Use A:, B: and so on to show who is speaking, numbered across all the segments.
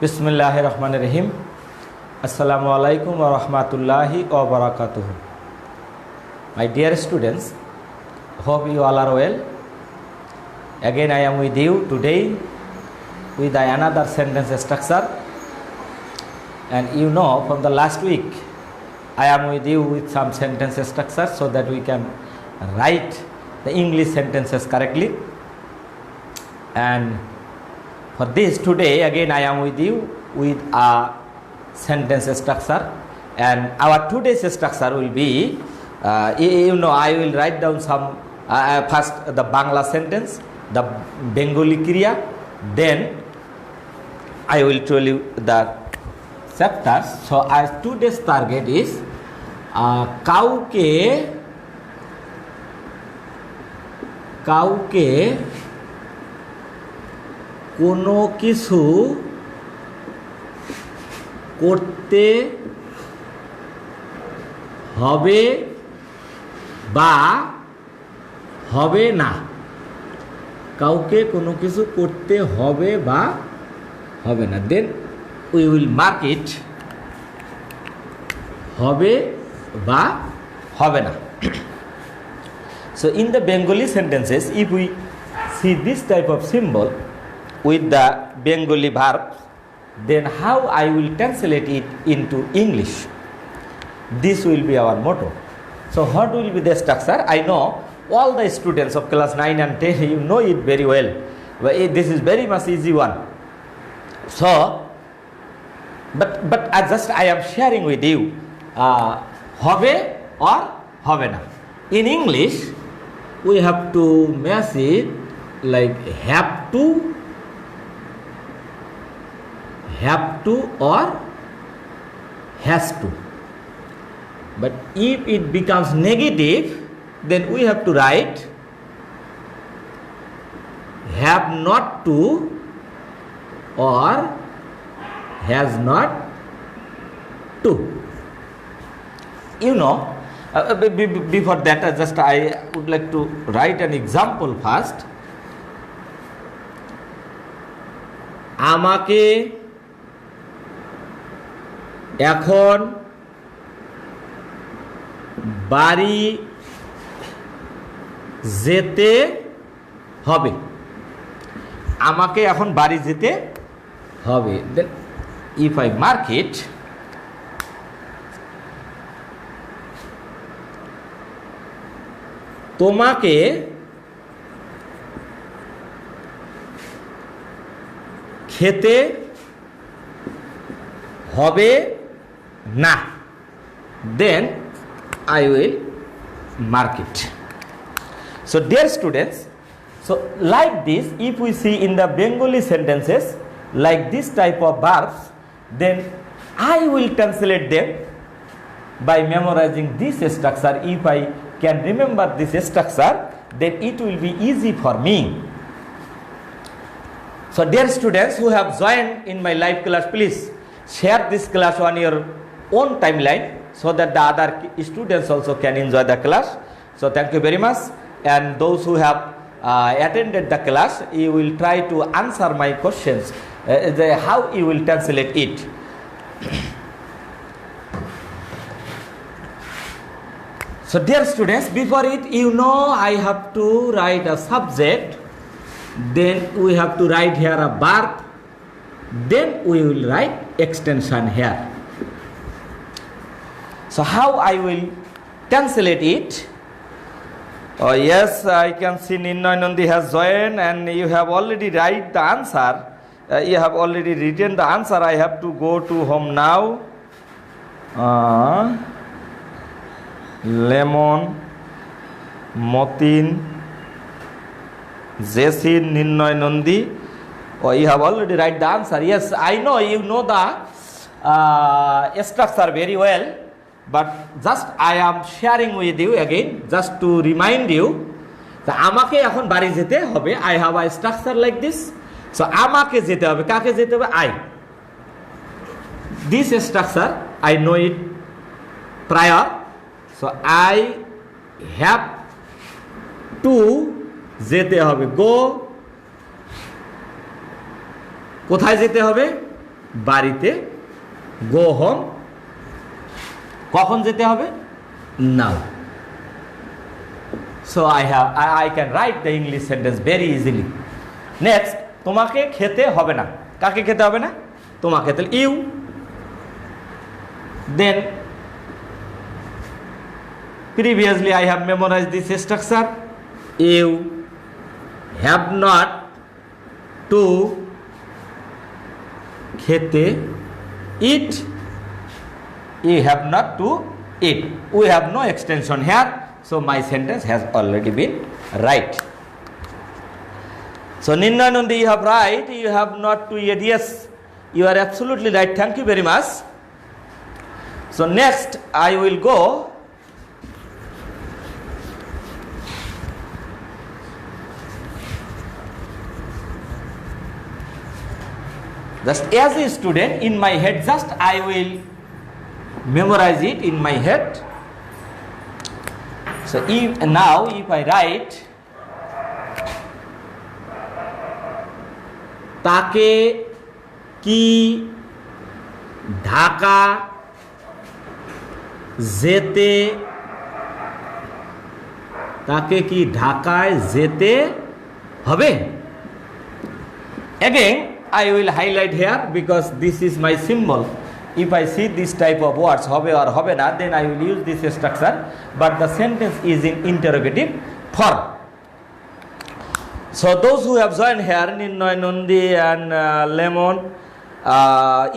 A: बिस्मिल्लाहिर्रहमानिर्रहीम। अस्सलामुअलैकुम व रहमतुल्लाहि व बरकातुहू। My dear students, hope you all are well. Again I am with you today with another sentence structure. And you know, from the last week I am with you with some sentence structure so that we can write the English sentences correctly. And for this today again I am with you with a sentence structure, and our today's structure will be I will write down some first the Bangla sentence, the Bengali kriya, then I will tell you the chapters. So our today's target is kauke কোনো কিছু করতে হবে বা হবে না। কাউকে কোনো কিছু করতে হবে বা হবে না। Then we will mark it হবে বা হবে না। So in the Bengali sentences, if we see this type of symbol with the Bengali verb, then how I will translate it into English? This will be our motto. So what will be the structure? I know all the students of class 9 and 10, you know it very well. But this is very much easy one. So, but I am sharing with you হবে or হবে না. In English, we have to match it like have to or has to. But if it becomes negative, then we have to write have not to or has not to. You know, before that I would like to write an example first. আমাকে এখন বাড়ি যেতে হবে। আমাকে এখন বাড়ি যেতে হবে। Then if I mark it, তোমাকে খেতে হবে না, then I will mark it. So dear students, so like this, if we see in the Bengali sentences like this type of verbs, then I will translate them by memorizing this structure. If I can remember this structure, then it will be easy for me. So dear students who have joined in my live class, please share this class on your own timeline so that the other students also can enjoy the class. So thank you very much. And those who have attended the class, you will try to answer my questions, how you will translate it. So dear students, before it, you know I have to write a subject, then we have to write here a verb, then we will write extension here. So how I will translate it? Oh yes, I can see Ninnoy Nandi has joined and you have already write the answer. You have already written the answer. I have to go to home now. Lemon, Motin, Jessin, Ninnoy Nandi. Oh, you have already write the answer. Yes, I know you know the structure very well. But just I am sharing with you again, just to remind you that আমাকে এখন বাড়ি যেতে হবে. I have a structure like this. So আমাকে যেতে হবে, কাকে যেতে হবে? I. This structure I know it prior. So I have to যেতে হবে, go কোথায় যেতে হবে? বাড়িতে, গো হোম কখন যেতে হবে, নাও। So I can write the English sentence very easily. Next, তোমাকে খেতে হবে না, কাকে খেতে হবে না, তোমাকে, তাহলে you. Then previously I have memorized this structure. You have not to খেতে, eat. You have not to eat. We have no extension here, so my sentence has already been right. So Ninnay Nandi, you have right. You have not to eat. Yes, you are absolutely right. Thank you very much. So next I will go just as a student in my head, just I will memorize it in my head. So if I write তাকে কি ঢাকা যেতে, তাকে কি ঢাকায় যেতে হবে? Again I will highlight here because this is my symbol. If I see this type of words, hobe or hobe na, then I will use this structure, but the sentence is in interrogative form. So those who have joined here, Ninnoy Nundi and Lemon,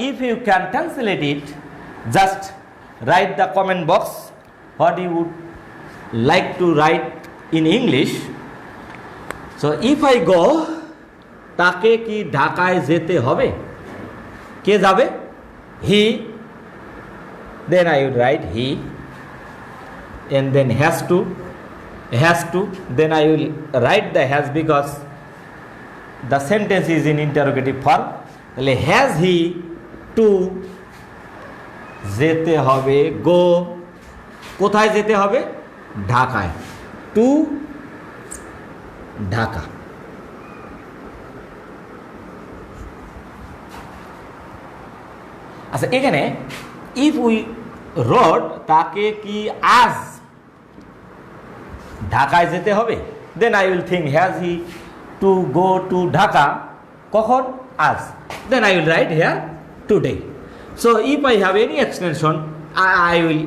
A: if you can translate it, just write the comment box what you would like to write in English. So if I go, তাকে কি ঢাকায় যেতে হবে, কে যাবে, he, then I would write he, and then has to, then I will write the has because the sentence is in interrogative form. তাহলে has he to যেতে হবে, go, কোথায় যেতে হবে, ঢাকায়, to ঢাকা। আচ্ছা, এখানে if we wrote তাকে কি আজ ঢাকায় যেতে হবে, then I will think has he to go to Dhaka, কখন, আজ, then I will write here today. So if I have any extension, I will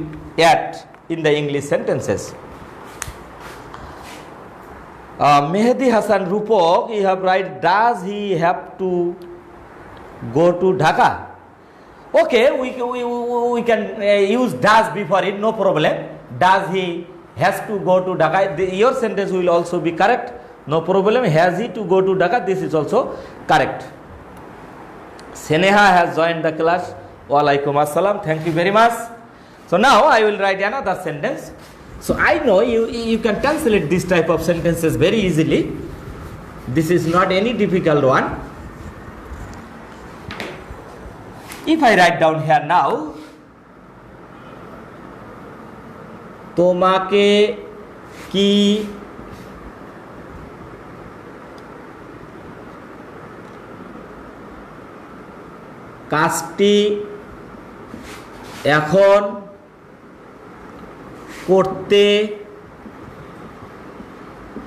A: add in the English sentences. Mehdi Hassan Rupok, you have write does he have to go to Dhaka? Okay, we can use does before it, no problem. Does he has to go to Dhaka? Your sentence will also be correct, no problem. Has he to go to Dhaka? This is also correct. Seneha has joined the class. Walaikum assalam. Thank you very much. So now I will write another sentence. So I know you can translate this type of sentences very easily. This is not any difficult one. If I write down here now, তোমাকে কি কাজটি এখন করতে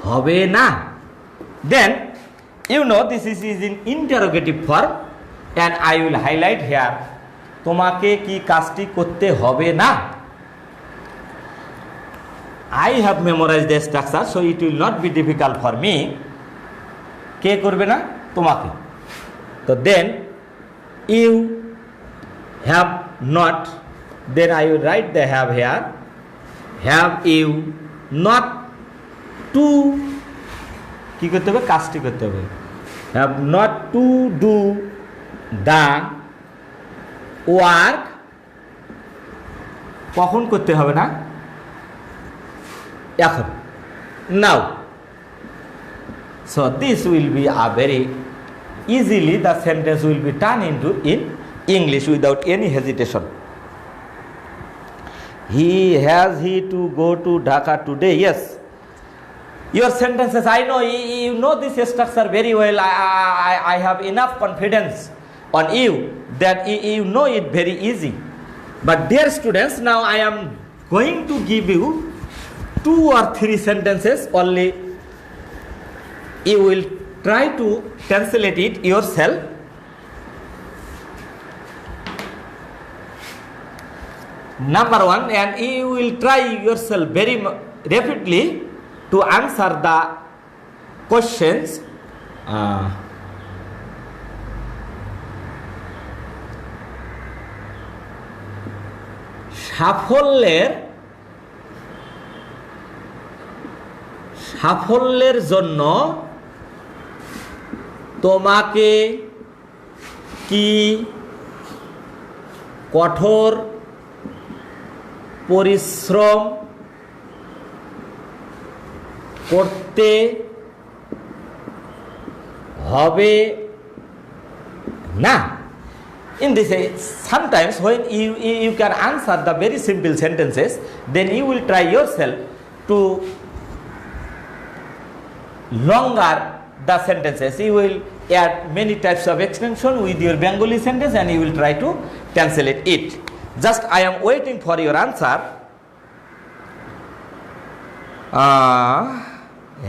A: হবে না, then you know this is in interrogative form and I will highlight here তোমাকে কি কাজটি করতে হবে না। I have memorized the structure, so it will not be difficult for me. কে করবে না, তোমাকে, তো then you have not, then I will write the have here, have you not to কি করতে হবে, কাজটি করতে হবে, have not to do the work, কখন করতে হবে না, এখন, now. So this will be a very easily the sentence will be turned into in English without any hesitation. Has he to go to Dhaka today? Yes. Your sentences, I know you know this structure very well. I have enough confidence on you, that you know it very easy. But dear students, now I am going to give you 2 or 3 sentences only. You will try to translate it yourself. Number 1, and you will try yourself very rapidly to answer the questions. সাফল্যের জন্য তোমাকে কি কঠোর পরিশ্রম করতে হবে না? In this, sometimes when you can answer the very simple sentences, then you will try yourself to longer the sentences. You will add many types of extension with your Bengali sentence and you will try to translate it. Just I am waiting for your answer.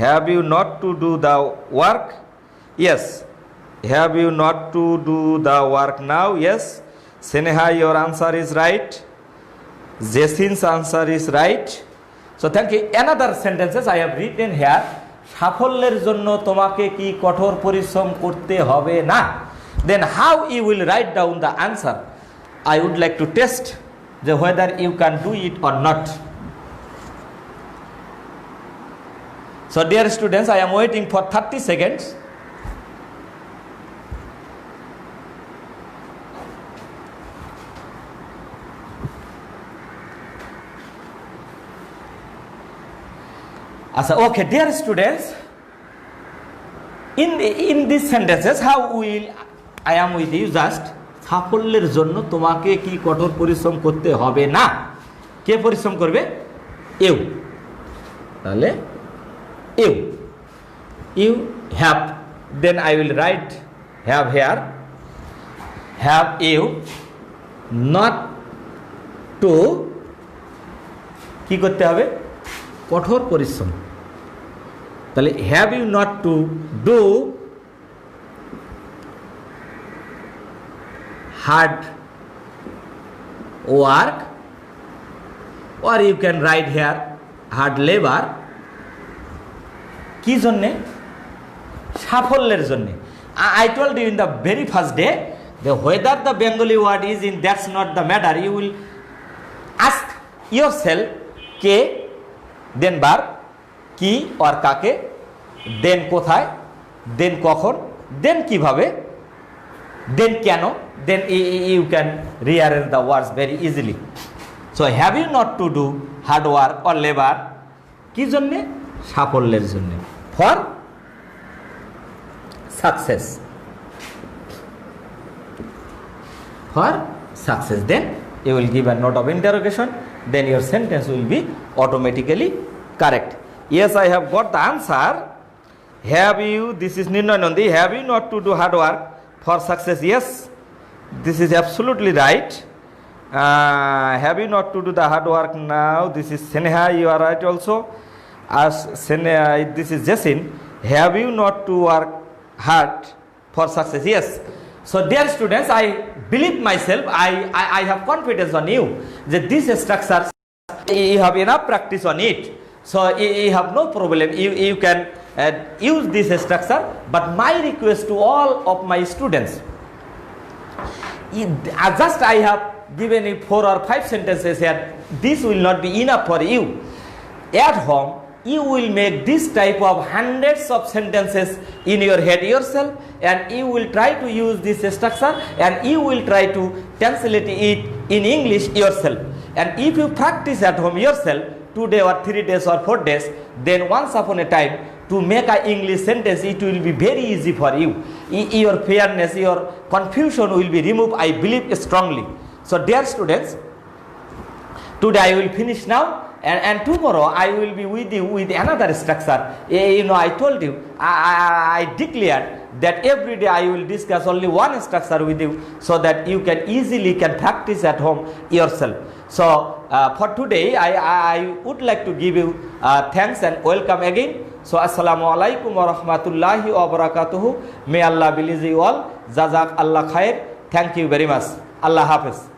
A: Have you not to do the work? Yes. Have you not to do the work now? Yes. Sneha, your answer is right. Jacin's answer is right. So thank you. Another sentences I have written here. সাফল্যের জন্য তোমাকে কি কঠোর পরিশ্রম করতে হবে না? Then how you will write down the answer? I would like to test whether you can do it or not. So dear students, I am waiting for 30 seconds. Okay, dear students, in these sentences, how will I am with you just সাফল্যের জন্য তোমাকে কি কঠোর পরিশ্রম করতে হবে না? কে পরিশ্রম করবে? ইউ। তাহলে you have, then I will write have here. Have you not to কি করতে হবে? কঠোর পরিশ্রম। তাহলে have you not to do hard work, or you can write here hard labor. কি জন্যে? সাফল্যের জন্যে। I told you in the very first day that whether the Bengali word is in, that's not the matter. You will ask yourself K, then verb, কি or কাকে, দেন কোথায়, দেন কখন, দেন কিভাবে, দেন কেন, then you can rearrange the words very easily. So have you not to do hard work or labor? কি জন্যে? সাফল্যের জন্যে, for success. For success. Then you will give a note of interrogation, then your sentence will be automatically correct. Yes, I have got the answer. Have you, this is Nirnoy Nandi, have you not to do hard work for success? Yes, this is absolutely right. Have you not to do the hard work now? This is Sneha, you are right also. As Sneha, this is Jasin. Have you not to work hard for success? Yes. So dear students, I believe myself, I have confidence on you that this structure, you have enough practice on it. So you have no problem. You can use this structure. But my request to all of my students, just I have given you 4 or 5 sentences here. This will not be enough for you. At home, you will make this type of hundreds of sentences in your head yourself, and you will try to use this structure, and you will try to translate it in English yourself. And if you practice at home yourself 2 days or 3 days or 4 days, then once upon a time to make an English sentence, it will be very easy for you. Your fairness, your confusion will be removed, I believe strongly. So dear students, today I will finish now, and tomorrow I will be with you with another structure. You know, I told you, I declared that every day I will discuss only one structure with you, so that you can easily practice at home yourself. So for today I would like to give you thanks and welcome again. So assalamu alaikum wa rahmatullahi wa barakatuhu. May Allah bless you all. Jazak Allah khair. Thank you very much. Allah Hafiz.